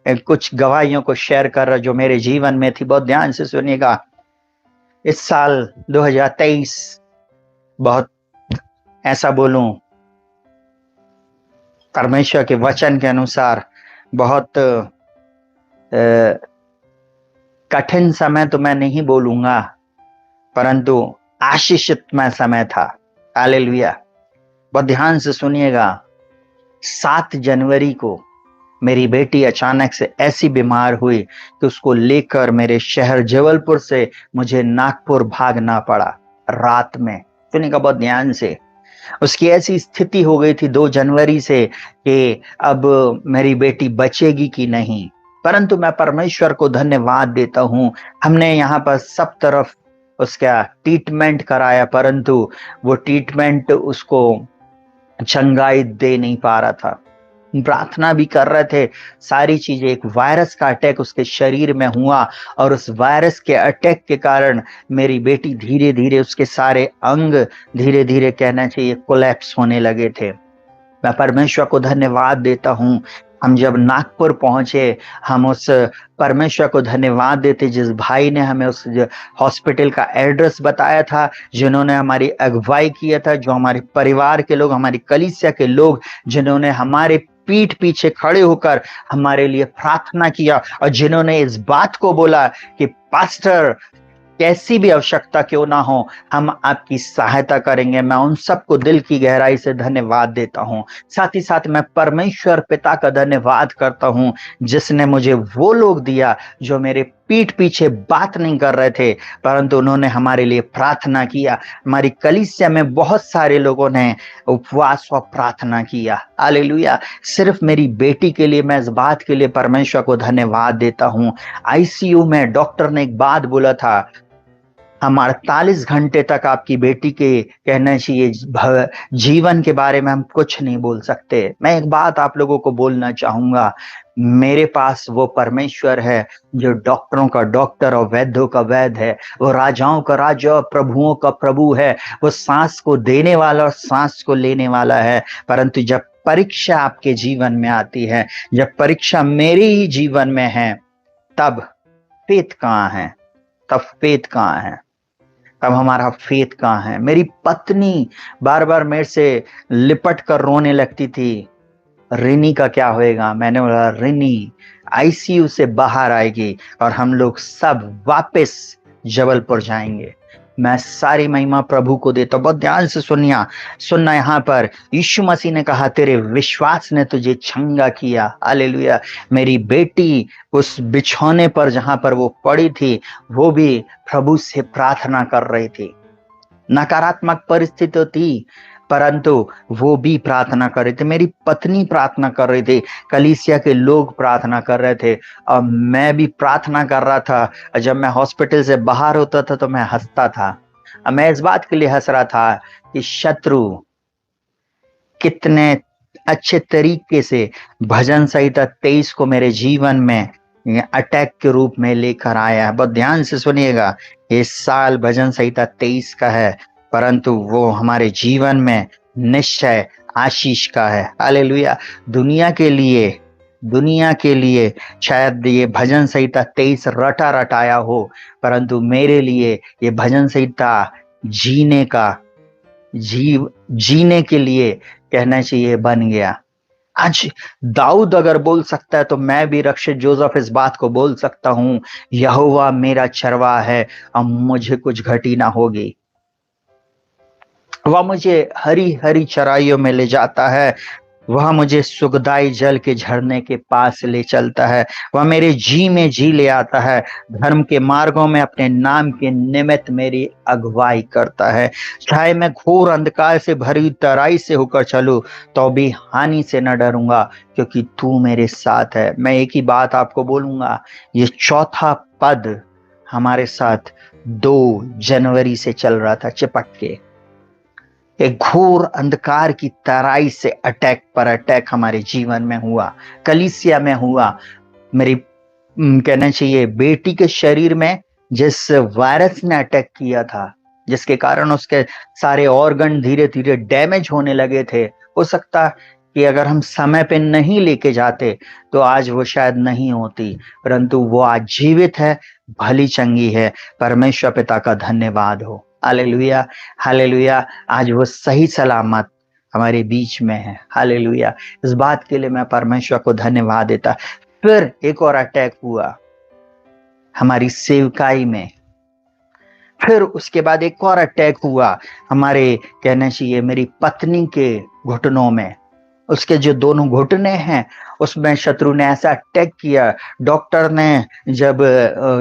कुछ गवाहियों को शेयर कर रहा जो मेरे जीवन में थी। बहुत ध्यान से सुनिएगा। इस साल 2023 बहुत, ऐसा बोलूं, परमेश्वर के वचन के अनुसार बहुत कठिन समय तो मैं नहीं बोलूंगा, परंतु आशीषितमय समय था। हालेलुया। बहुत ध्यान से सुनिएगा। 7 जनवरी को मेरी बेटी अचानक से ऐसी बीमार हुई कि उसको लेकर मेरे शहर जबलपुर से मुझे नागपुर भागना पड़ा रात में। सुनिएगा बहुत ध्यान से। उसकी ऐसी स्थिति हो गई थी 2 जनवरी से कि अब मेरी बेटी बचेगी कि नहीं। परंतु मैं परमेश्वर को धन्यवाद देता हूं, हमने यहाँ पर सब तरफ उसका ट्रीटमेंट कराया, परंतु वो ट्रीटमेंट उसको चंगाई दे नहीं पा रहा था। प्रार्थना भी कर रहे थे, सारी चीजें। एक वायरस का अटैक उसके शरीर में हुआ और उस वायरस के अटैक के कारण मेरी बेटी धीरे धीरे, उसके सारे अंग धीरे धीरे कहना चाहिए कोलैप्स होने लगे थे। मैं परमेश्वर को धन्यवाद देता हूं। हम जब नागपुर पहुंचे, हम उस परमेश्वर को धन्यवाद देते जिस भाई ने हमें उस हॉस्पिटल का एड्रेस बताया था, जिन्होंने हमारी अगुवाई किया था, जो हमारे परिवार के लोग, हमारी कलीसिया के लोग, जिन्होंने हमारे पीठ पीछे खड़े होकर हमारे लिए प्रार्थना किया और जिन्होंने इस बात को बोला कि पास्टर, कैसी भी आवश्यकता क्यों ना हो, हम आपकी सहायता करेंगे। मैं उन सबको दिल की गहराई से धन्यवाद देता हूं। साथ ही साथ मैं परमेश्वर पिता का धन्यवाद करता हूं, जिसने मुझे वो लोग दिया जो मेरे पीठ पीछे बात नहीं कर रहे थे, परंतु उन्होंने हमारे लिए प्रार्थना किया। हमारी कलीसिया में बहुत सारे लोगों ने उपवास व प्रार्थना किया। हालेलुया। सिर्फ मेरी बेटी के लिए मैं इस बात के लिए परमेश्वर को धन्यवाद देता हूं। आईसीयू में डॉक्टर ने एक बात बोला था, हम 48 घंटे तक आपकी बेटी के कहना चाहिए जीवन के बारे में हम कुछ नहीं बोल सकते। मैं एक बात आप लोगों को बोलना चाहूंगा, मेरे पास वो परमेश्वर है जो डॉक्टरों का डॉक्टर और वैद्यों का वैद्य है। वो राजाओं का राजा और प्रभुओं का प्रभु है। वो सांस को देने वाला और सांस को लेने वाला है। परंतु जब परीक्षा आपके जीवन में आती है, जब परीक्षा मेरे ही जीवन में है, तब फेथ कहाँ है? तब फेथ कहाँ है? तब हमारा फेथ कहाँ है? मेरी पत्नी बार बार मेरे से लिपट कर रोने लगती थी, रिनी का क्या होएगा? मैंने बोला, रिनी आईसीयू से बाहर आएगी और हम लोग सब वापस जबलपुर जाएंगे। मैं सारी महिमा प्रभु को देता हूं। बहुत ध्यान से सुनना यहाँ पर यीशु मसीह ने कहा, तेरे विश्वास ने तुझे चंगा किया। हालेलुया। मेरी बेटी उस बिछौने पर जहां पर वो पड़ी थी, वो भी प्रभु से प्रार्थना कर रही थी। नकारात्मक परिस्थिति थी, परंतु वो भी प्रार्थना कर रहे थे। मेरी पत्नी प्रार्थना कर रही थी, कलीसिया के लोग प्रार्थना कर रहे थे और मैं भी प्रार्थना कर रहा था। जब मैं हॉस्पिटल से बाहर होता था तो मैं हंसता था। मैं इस बात के लिए हंस रहा था कि शत्रु कितने अच्छे तरीके से भजन संहिता 23 को मेरे जीवन में अटैक के रूप में लेकर आया है। बहुत ध्यान से सुनिएगा। इस साल भजन संहिता 23 का है, परंतु वो हमारे जीवन में निश्चय आशीष का है। हालेलुया। दुनिया के लिए शायद ये भजन संहिता 23 रटा रटाया हो, परंतु मेरे लिए ये भजन संहिता जीने के लिए कहना चाहिए बन गया। आज दाऊद अगर बोल सकता है तो मैं भी रक्षित जोसेफ इस बात को बोल सकता हूं, यहोवा मेरा चरवाहा है, अब मुझे कुछ घटी ना होगी। वह मुझे हरी हरी चराइयों में ले जाता है, वह मुझे सुखदाई जल के झरने के पास ले चलता है, वह मेरे जी में जी ले आता है, धर्म के मार्गों में अपने नाम के निमित्त मेरी अगुवाई करता है। चाहे मैं घोर अंधकार से भरी तराई से होकर चलूं तो भी हानि से न डरूंगा, क्योंकि तू मेरे साथ है। मैं एक ही बात आपको बोलूंगा, ये चौथा पद हमारे साथ 2 जनवरी से चल रहा था चिपक के। एक घोर अंधकार की तराई से अटैक पर अटैक हमारे जीवन में हुआ, कलीसिया में हुआ। मेरी कहना चाहिए बेटी के शरीर में जिस वायरस ने अटैक किया था, जिसके कारण उसके सारे ऑर्गन धीरे धीरे डैमेज होने लगे थे, हो सकता कि अगर हम समय पे नहीं लेके जाते तो आज वो शायद नहीं होती, परंतु वो आज जीवित है, भली चंगी है। परमेश्वर पिता का धन्यवाद हो। Hallelujah, hallelujah. आज वो सही सलामत हमारे बीच में है। हालेलुया। इस बात के लिए मैं परमेश्वर को धन्यवाद देता। फिर एक और अटैक हुआ हमारी सेवकाई में। फिर उसके बाद एक और अटैक हुआ हमारे, कहना चाहिए मेरी पत्नी के घुटनों में। उसके जो दोनों घुटने हैं उसमें शत्रु ने ऐसा अटैक किया। डॉक्टर ने जब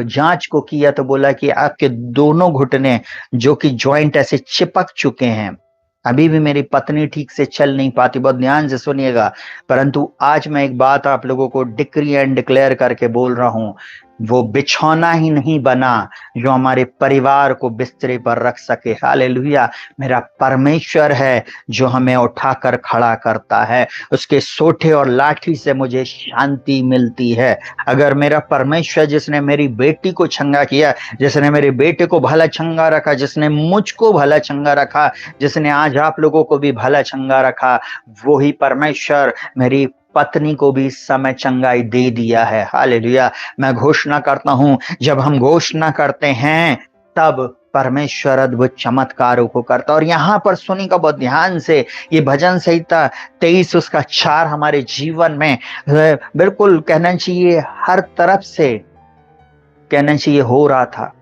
जांच को किया तो बोला कि आपके दोनों घुटने जो कि जॉइंट ऐसे चिपक चुके हैं। अभी भी मेरी पत्नी ठीक से चल नहीं पाती, बहुत ध्यान से सुनिएगा। परंतु आज मैं एक बात आप लोगों को डिक्री एंड डिक्लेयर करके बोल रहा हूं, वो बिछौना ही नहीं बना जो हमारे परिवार को बिस्तरे पर रख सके। हालेलुया। मेरा परमेश्वर है जो हमें उठाकर खड़ा करता है, उसके सोटे और लाठी से मुझे शांति मिलती है। अगर मेरा परमेश्वर जिसने मेरी बेटी को चंगा किया, जिसने मेरे बेटे को भला चंगा रखा, जिसने मुझको भला चंगा रखा, जिसने आज आप लोगों को भी भला चंगा रखा, वो ही परमेश्वर मेरी पत्नी को भी इस समय चंगाई दे दिया है। हालेलुया। मैं घोषणा करता हूं, जब हम घोषणा करते हैं तब परमेश्वर अद्भुत चमत्कारों को करता। और यहां पर सुनिएगा बहुत ध्यान से, ये भजन संहिता 23 उसका 4 हमारे जीवन में बिल्कुल कहना चाहिए हर तरफ से कहना चाहिए हो रहा था।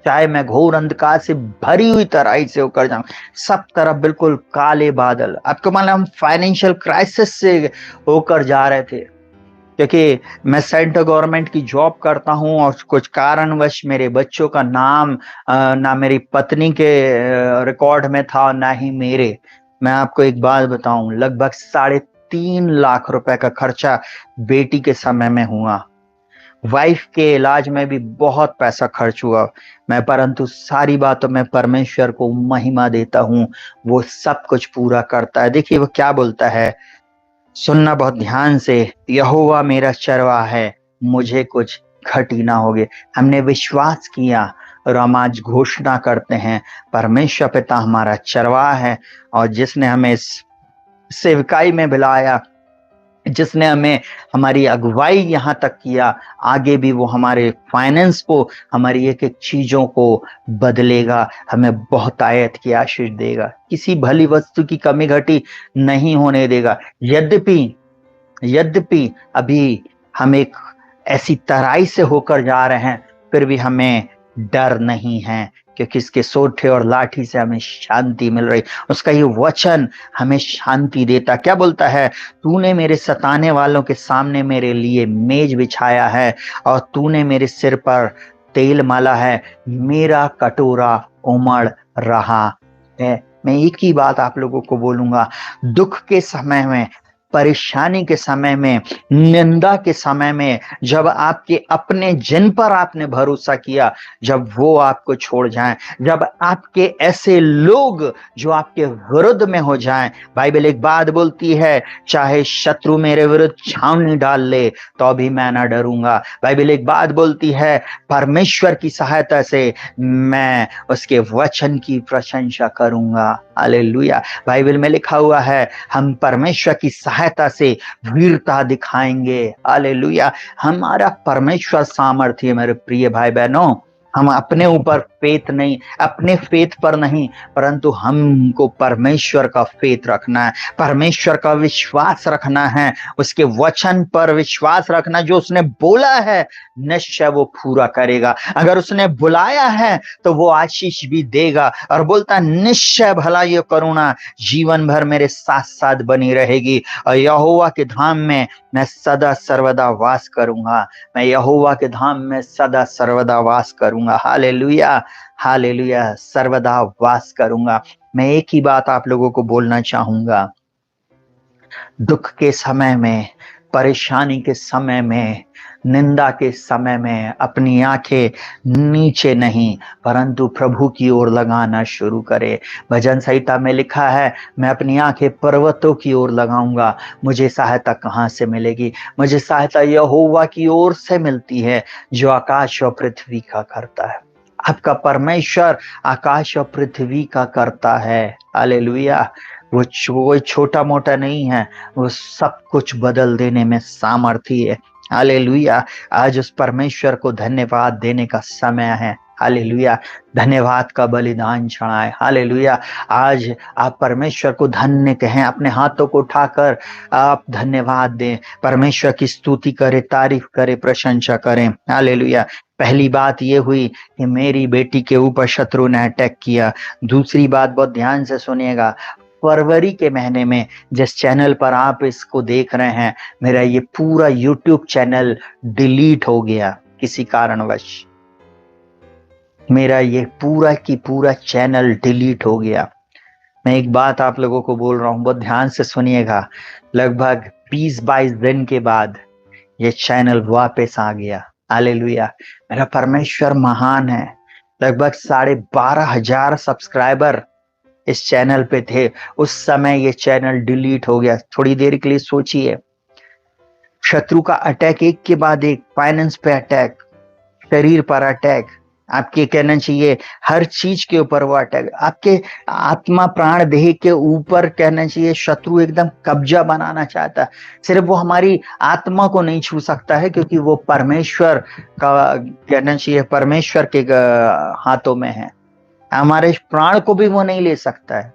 चाहे मैं घोर अंधकार से भरी हुई तराई से होकर जाऊं, सब तरफ बिल्कुल काले बादल। आपको मालूम हम फाइनेंशियल क्राइसिस से होकर जा रहे थे, क्योंकि मैं सेंट्रल गवर्नमेंट की जॉब करता हूं और कुछ कारणवश मेरे बच्चों का नाम ना मेरी पत्नी के रिकॉर्ड में था और ना ही मेरे। मैं आपको एक बात बताऊं, लगभग 3.5 लाख रुपए का खर्चा बेटी के समय में हुआ। वाइफ के इलाज में भी बहुत पैसा खर्च हुआ। मैं परंतु सारी बातों में परमेश्वर को महिमा देता हूं, वो सब कुछ पूरा करता है। देखिए वो क्या बोलता है, सुनना बहुत ध्यान से। यहोवा मेरा चरवाहा है, मुझे कुछ घटी ना होगे। हमने विश्वास किया और हम आज घोषणा करते हैं, परमेश्वर पिता हमारा चरवाहा है, और जिसने हमें इस सेवकाई में बुलाया, जिसने हमें हमारी अगुवाई यहाँ तक किया, आगे भी वो हमारे फाइनेंस को, हमारी एक एक चीजों को बदलेगा, हमें बहुत आयत की आशीष देगा, किसी भली वस्तु की कमी घटी नहीं होने देगा। यद्यपि अभी हम एक ऐसी तराई से होकर जा रहे हैं, फिर भी हमें डर नहीं है, क्योंकि इसके सोठे और लाठी से हमें शांति मिल रही। उसका ये वचन हमें शांति देता। क्या बोलता है, तूने मेरे सताने वालों के सामने मेरे लिए मेज बिछाया है और तूने मेरे सिर पर तेल माला है, मेरा कटोरा उमड़ रहा है। मैं एक ही बात आप लोगों को बोलूंगा, दुख के समय में, परेशानी के समय में, निंदा के समय में, जब आपके अपने जिन पर आपने भरोसा किया, जब वो आपको छोड़ जाएं, जब आपके ऐसे लोग जो आपके विरुद्ध में हो जाएं, बाइबल एक बात बोलती है, चाहे शत्रु मेरे विरुद्ध छावनी डाल ले तो भी मैं ना डरूंगा। बाइबल एक बात बोलती है, परमेश्वर की सहायता से मैं उसके वचन की प्रशंसा करूंगा। हालेलुया। बाइबल में लिखा हुआ है, हम परमेश्वर की सहायता से वीरता दिखाएंगे। हालेलुया। हमारा परमेश्वर सामर्थ्य है मेरे प्रिय भाई बहनों। हम अपने ऊपर फेथ नहीं, अपने फेथ पर नहीं, परंतु हमको परमेश्वर का फेथ रखना है, परमेश्वर का विश्वास रखना है, उसके वचन पर विश्वास रखना। जो उसने बोला है निश्चय वो पूरा करेगा। अगर उसने बुलाया है तो वो आशीष भी देगा, और बोलता निश्चय भला ये करुणा जीवन भर मेरे साथ साथ बनी रहेगी, और यहोवा के धाम में मैं सदा सर्वदा वास करूंगा। मैं यहोवा के धाम में सदा सर्वदा वास करूंगा। Hallelujah, hallelujah. सर्वदा वास करूंगा। मैं एक ही बात आप लोगों को बोलना चाहूंगा, दुख के समय में, परेशानी के समय में, निंदा के समय में अपनी आंखें नीचे नहीं परंतु प्रभु की ओर लगाना शुरू करे। भजन संहिता में लिखा है, मैं अपनी आंखें पर्वतों की ओर लगाऊंगा, मुझे सहायता कहां से मिलेगी? मुझे सहायता यहोवा की ओर से मिलती है, जो आकाश और पृथ्वी का करता है। आपका परमेश्वर आकाश और पृथ्वी का करता है। हालेलुया। वो कोई छोटा मोटा नहीं है, वो सब कुछ बदल देने में सामर्थी है। हालेलुया। आज उस परमेश्वर को धन्यवाद देने का समय है। हालेलुया। धन्यवाद का बलिदान चढ़ाएं। हालेलुया। आज आप परमेश्वर को धन्य कहें, अपने हाथों को उठाकर आप धन्यवाद दें, परमेश्वर की स्तुति करें, तारीफ करें, प्रशंसा करें। हालेलुया। पहली बात ये हुई कि मेरी बेटी के ऊपर शत्रु ने अटैक किया। दूसरी बात बहुत ध्यान से सुनिएगा, फरवरी के महीने में जिस चैनल पर आप इसको देख रहे हैं, मेरा ये पूरा यूट्यूब चैनल डिलीट हो गया किसी कारणवश। मेरा ये पूरा की पूरा चैनल डिलीट हो गया। मैं एक बात आप लोगों को बोल रहा हूं, बहुत ध्यान से सुनिएगा। लगभग 20-22 दिन के बाद ये चैनल वापस आ गया। हालेलुया। मेरा परमेश्वर महान है। लगभग 12,500 सब्सक्राइबर इस चैनल पे थे। उस समय ये चैनल डिलीट हो गया। थोड़ी देर के लिए सोचिए, शत्रु का अटैक एक के बाद एक, फाइनेंस पे अटैक, शरीर पर अटैक, आपके कहना चाहिए हर चीज के ऊपर वो अटैक, आपके आत्मा प्राण देह के ऊपर कहना चाहिए शत्रु एकदम कब्जा बनाना चाहता है। सिर्फ वो हमारी आत्मा को नहीं छू सकता है, क्योंकि वो परमेश्वर का कहना चाहिए परमेश्वर के हाथों में है। हमारे प्राण को भी वो नहीं ले सकता है,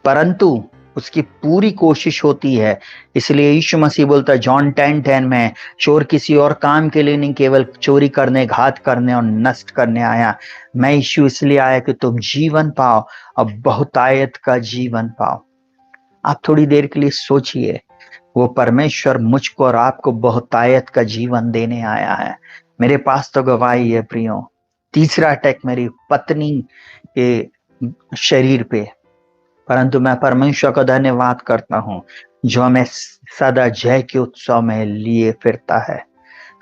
परंतु उसकी पूरी कोशिश होती है। इसलिए यीशु मसीह बोलता है जॉन 10:10 में, चोर किसी और काम के लिए नहीं, केवल चोरी करने, घात करने और नष्ट करने आया। मैं यीशु इसलिए आया कि तुम जीवन पाओ और बहुतायत का जीवन पाओ। आप थोड़ी देर के लिए सोचिए, वो परमेश्वर मुझको और आपको बहुतायत का जीवन देने आया है। मेरे पास तो गवाही है प्रियो। तीसरा अटैक मेरी पत्नी के शरीर पे, परंतु मैं परमेश्वर का धन्यवाद करता हूं जो हमें सदा जय के उत्सव में लिए फिरता है।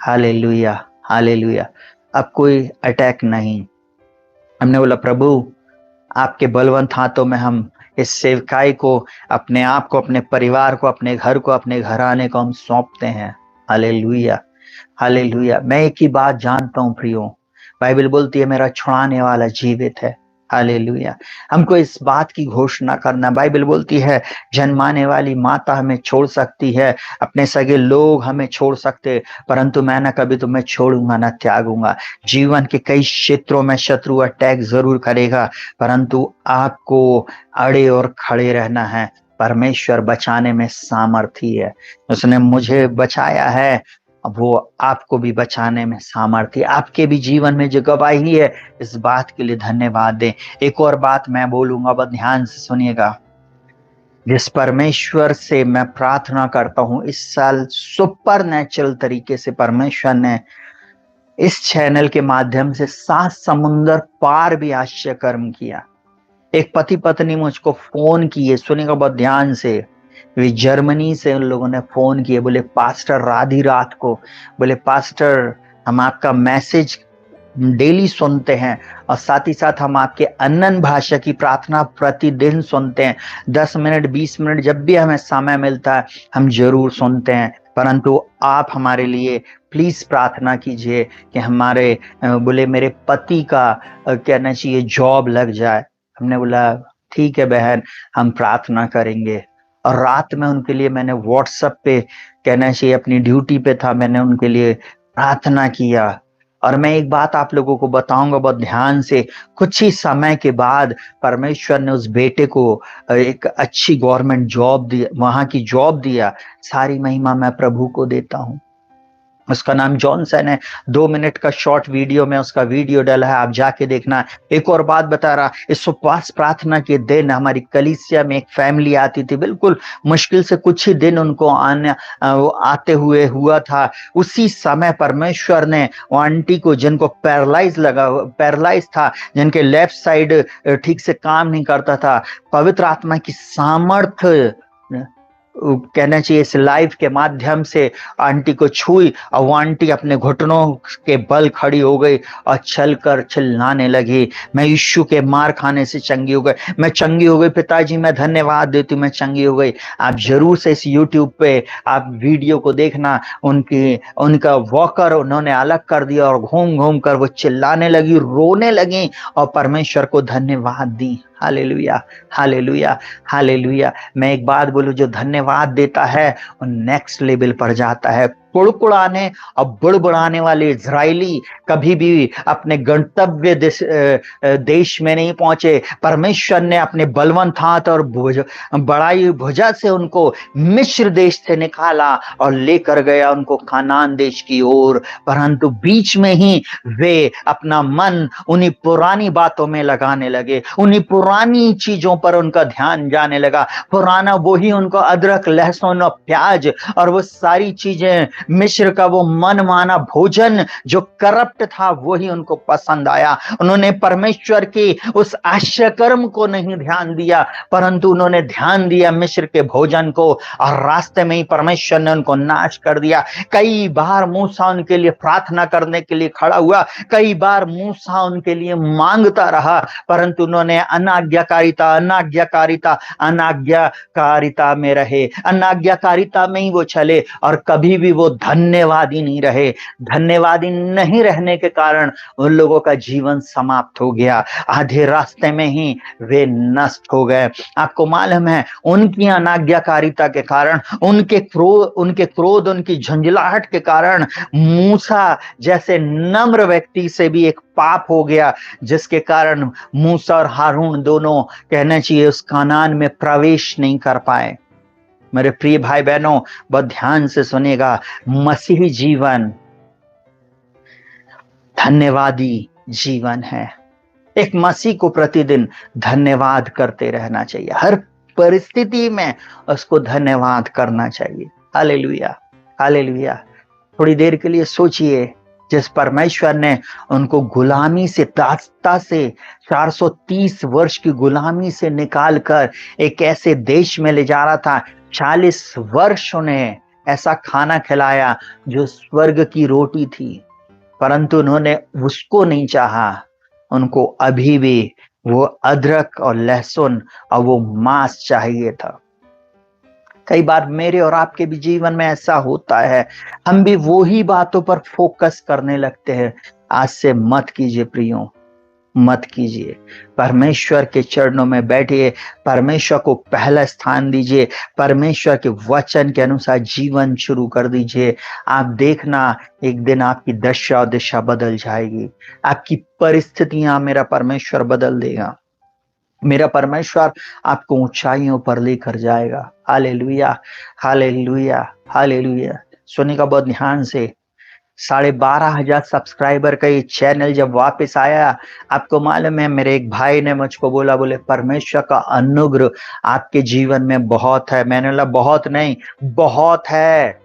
हालेलुया। हालेलुया। अब कोई अटैक नहीं। हमने बोला प्रभु आपके बलवंत हाथों में हम इस सेवकाई को, अपने आप को, अपने परिवार को, अपने घर को, अपने घराने को हम सौंपते हैं। हालेलुया। हालेलुया। मैं एक ही बात जानता हूं प्रियो, बाइबल बोलती है मेरा छुड़ाने वाला जीवित है। हालेलुया। हमको इस बात की घोषणा करना, बाइबल बोलती है जन्माने वाली माता हमें छोड़ सकती है, अपने सगे लोग हमें छोड़ सकते, परंतु मैं ना कभी तुम्हें छोड़ूंगा ना त्यागूंगा। जीवन के कई क्षेत्रों में शत्रु अटैक जरूर करेगा, परंतु आपको अड़े और खड़े रहना है। परमेश्वर बचाने में सामर्थी है। उसने मुझे बचाया है, अब वो आपको भी बचाने में सामर्थ्य। आपके भी जीवन में जो गवाही है, इस बात के लिए धन्यवाद दें। एक और बात मैं बोलूंगा, बस ध्यान से सुनिएगा। जिस परमेश्वर से मैं प्रार्थना करता हूं, इस साल सुपर नेचुरल तरीके से परमेश्वर ने इस चैनल के माध्यम से 7 समुंदर पार भी आश्चर्य कर्म किया। एक पति पत्नी मुझको फोन किए, सुनिएगा बहुत ध्यान से। वे जर्मनी से उन लोगों ने फोन किए, बोले पास्टर आधी रात को, बोले पास्टर हम आपका मैसेज डेली सुनते हैं और साथ ही साथ हम आपके अनन्य भाषा की प्रार्थना प्रतिदिन सुनते हैं। 10 मिनट 20 मिनट जब भी हमें समय मिलता है हम जरूर सुनते हैं, परंतु आप हमारे लिए प्लीज प्रार्थना कीजिए कि हमारे बोले मेरे पति का कहना चाहिए जॉब लग जाए। हमने बोला ठीक है बहन, हम प्रार्थना करेंगे। और रात में उनके लिए मैंने व्हाट्सएप पे कहना चाहिए, अपनी ड्यूटी पे था, मैंने उनके लिए प्रार्थना किया। और मैं एक बात आप लोगों को बताऊंगा बहुत ध्यान से, कुछ ही समय के बाद परमेश्वर ने उस बेटे को एक अच्छी गवर्नमेंट जॉब दी, वहां की जॉब दिया। सारी महिमा मैं प्रभु को देता हूं। उसका नाम जॉनसन है। 2 मिनट का शॉर्ट वीडियो में उसका वीडियो डाला है, आप जाके देखना। एक और बात बता रहा, इस उपवास प्रार्थना के दिन हमारी कलीसिया में एक फैमिली आती थी, बिल्कुल मुश्किल से कुछ ही दिन उनको आते हुए हुआ था। उसी समय परमेश्वर ने वो आंटी को, जिनको पैरालाइज था, जिनके लेफ्ट साइड ठीक से काम नहीं करता था, पवित्र आत्मा की सामर्थ्य कहना चाहिए इस लाइव के माध्यम से आंटी को छुई और वो आंटी अपने घुटनों के बल खड़ी हो गई और चलकर चिल्लाने लगी, मैं यीशु के मार खाने से चंगी हो गई, मैं चंगी हो गई पिताजी, मैं धन्यवाद देती हूँ, मैं चंगी हो गई। आप जरूर से इस यूट्यूब पे आप वीडियो को देखना। उनका वॉकर उन्होंने अलग कर दिया और घूम घूम कर वो चिल्लाने लगी, रोने लगी और परमेश्वर को धन्यवाद दी। Hallelujah, hallelujah, hallelujah. मैं एक बात बोलूं, जो धन्यवाद देता है वो नेक्स्ट लेवल पर जाता है। कुड़कुड़ाने और बुड़बुड़ाने वाले इजरायली कभी भी अपने गंतव्य देश में नहीं पहुंचे। परमेश्वर ने अपने बलवंत हाथ और बड़ाई भुजा से उनको मिस्र देश से निकाला और लेकर गया उनको कानान देश की ओर। परंतु बीच में ही वे अपना मन उन्हीं पुरानी बातों में लगाने लगे, उन्हीं पुरानी चीजों पर उनका ध्यान जाने लगा। पुराना वही उनको अदरक, लहसुन और प्याज और वो सारी चीजें, मिस्र का वो मनमाना भोजन जो करप्ट था, वही उनको पसंद आया। उन्होंने परमेश्वर की उस आश्चर्यकर्म को नहीं ध्यान दिया, परंतु उन्होंने ध्यान दिया मिस्र के भोजन को, और रास्ते में ही परमेश्वर ने उनको नाश कर दिया। कई बार मूसा उनके लिए प्रार्थना करने के लिए खड़ा हुआ, कई बार मूसा उनके लिए मांगता रहा, परंतु उन्होंने अनाज्ञाकारिता अनाज्ञाकारिता अनाज्ञाकारिता में रहे, अनाज्ञाकारिता में ही वो चले, और कभी भी वो धन्यवादी नहीं रहे। धन्यवादी नहीं रहने के कारण उन लोगों का जीवन समाप्त हो गया, आधे रास्ते में ही वे नष्ट हो गए। आपको मालूम है, उनकी अनाज्ञाकारिता के कारण, उनके क्रोध, उनकी झंझलाहट के कारण मूसा जैसे नम्र व्यक्ति से भी एक पाप हो गया, जिसके कारण मूसा और हारून दोनों, कहना चाहिए, उस कानान में प्रवेश नहीं कर पाए। मेरे प्रिय भाई बहनों, बहुत ध्यान से सुनिएगा, मसीही जीवन धन्यवादी जीवन है। एक मसीह को प्रतिदिन धन्यवाद करते रहना चाहिए, हर परिस्थिति में उसको धन्यवाद करना चाहिए। Hallelujah, hallelujah. थोड़ी देर के लिए सोचिए, जिस परमेश्वर ने उनको गुलामी से, दासता से, 430 वर्ष की गुलामी से निकालकर एक ऐसे देश में ले जा रहा था, 40 वर्ष उन्हें ऐसा खाना खिलाया जो स्वर्ग की रोटी थी, परंतु उन्होंने उसको नहीं चाहा। उनको अभी भी वो अदरक और लहसुन और वो मांस चाहिए था। कई बार मेरे और आपके भी जीवन में ऐसा होता है, हम भी वही बातों पर फोकस करने लगते हैं। आज से मत कीजिए प्रियो, मत कीजिए। परमेश्वर के चरणों में बैठिए, परमेश्वर को पहला स्थान दीजिए, परमेश्वर के वचन के अनुसार जीवन शुरू कर दीजिए। आप देखना, एक दिन आपकी दशा और दिशा बदल जाएगी, आपकी परिस्थितियां मेरा परमेश्वर बदल देगा। मेरा परमेश्वर आपको ऊंचाइयों पर लेकर जाएगा। Hallelujah, hallelujah, hallelujah. सुनिएगा बहुत ध्यान से, 12,500 सब्सक्राइबर का ये चैनल जब वापस आया, आपको मालूम है, मेरे एक भाई ने मुझको बोले परमेश्वर का अनुग्रह आपके जीवन में बहुत है। मैंने बोला बहुत नहीं, बहुत है।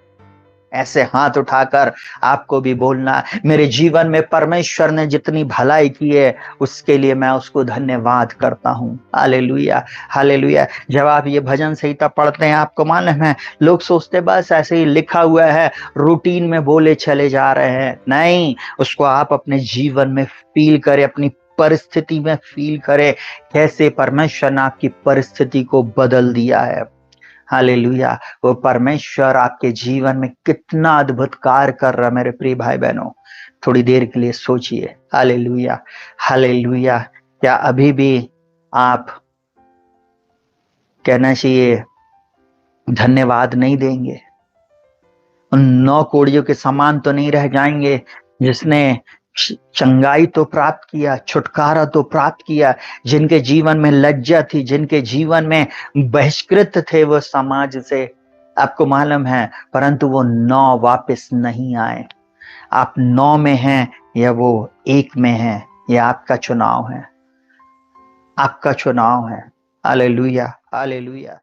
ऐसे हाथ उठाकर आपको भी बोलना, मेरे जीवन में परमेश्वर ने जितनी भलाई की है उसके लिए मैं उसको धन्यवाद करता हूँ। Hallelujah, hallelujah. जब आप ये भजन संहिता पढ़ते हैं, आपको मालूम है, लोग सोचते बस ऐसे ही लिखा हुआ है, रूटीन में बोले चले जा रहे हैं। नहीं, उसको आप अपने जीवन में फील करें, अपनी परिस्थिति में फील करें, कैसे परमेश्वर ने आपकी परिस्थिति को बदल दिया है। हालेलुया। वो परमेश्वर आपके जीवन में कितना अद्भुत कार्य कर रहा है। मेरे प्रिय भाई बहनों, थोड़ी देर के लिए सोचिए। Hallelujah, hallelujah. क्या अभी भी आप, कहना चाहिए, धन्यवाद नहीं देंगे? उन 9 कोड़ियों के समान तो नहीं रह जाएंगे जिसने चंगाई तो प्राप्त किया, छुटकारा तो प्राप्त किया, जिनके जीवन में लज्जा थी, जिनके जीवन में बहिष्कृत थे वो समाज से, आपको मालूम है, परंतु वो 9 वापस नहीं आए। आप 9 में हैं या वो 1 में हैं, ये आपका चुनाव है, आपका चुनाव है। Hallelujah, hallelujah.